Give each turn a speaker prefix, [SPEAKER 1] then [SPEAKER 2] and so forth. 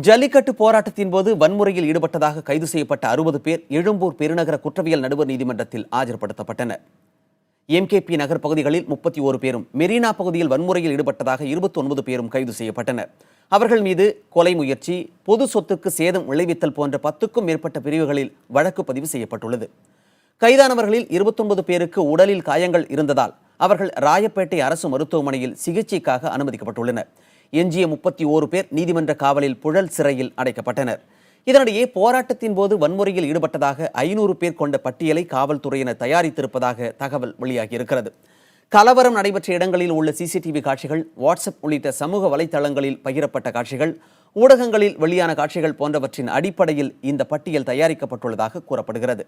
[SPEAKER 1] ஜல்லிக்கட்டு போராட்டத்தின் போது வன்முறையில் ஈடுபட்டதாக கைது செய்யப்பட்ட 60 பேர் எழும்பூர் பெருநகர குற்றவியல் நடுவர் நீதிமன்றத்தில் ஆஜர்படுத்தப்பட்டனர். எம்கேபி நகர் பகுதிகளில் 31 பேரும், மெரினா பகுதியில் வன்முறையில் ஈடுபட்டதாக 29 பேரும் கைது செய்யப்பட்டனர். அவர்கள் மீது கொலை முயற்சி, பொது சொத்துக்கு சேதம் விளைவித்தல் போன்ற 10க்கும் மேற்பட்ட பிரிவுகளில் வழக்கு பதிவு செய்யப்பட்டுள்ளது. கைதானவர்களில் 29 பேருக்கு உடலில் காயங்கள் இருந்ததால் அவர்கள் ராயப்பேட்டை அரசு மருத்துவமனையில் சிகிச்சைக்காக அனுமதிக்கப்பட்டுள்ளனர். எஞ்சிய 31 பேர் நீதிமன்ற காவலில் புழல் சிறையில் அடைக்கப்பட்டனர். இதனிடையே போராட்டத்தின் போது வன்முறையில் ஈடுபட்டதாக 500 பேர் கொண்ட பட்டியலை காவல்துறையினர் தயாரித்திருப்பதாக தகவல் வெளியாகியிருக்கிறது. கலவரம் நடைபெற்ற இடங்களில் உள்ள சிசிடிவி காட்சிகள், வாட்ஸ்அப் உள்ளிட்ட சமூக வலைதளங்களில் பகிரப்பட்ட காட்சிகள், ஊடகங்களில் வெளியான காட்சிகள் போன்றவற்றின் அடிப்படையில் இந்த பட்டியல் தயாரிக்கப்பட்டுள்ளதாக கூறப்படுகிறது.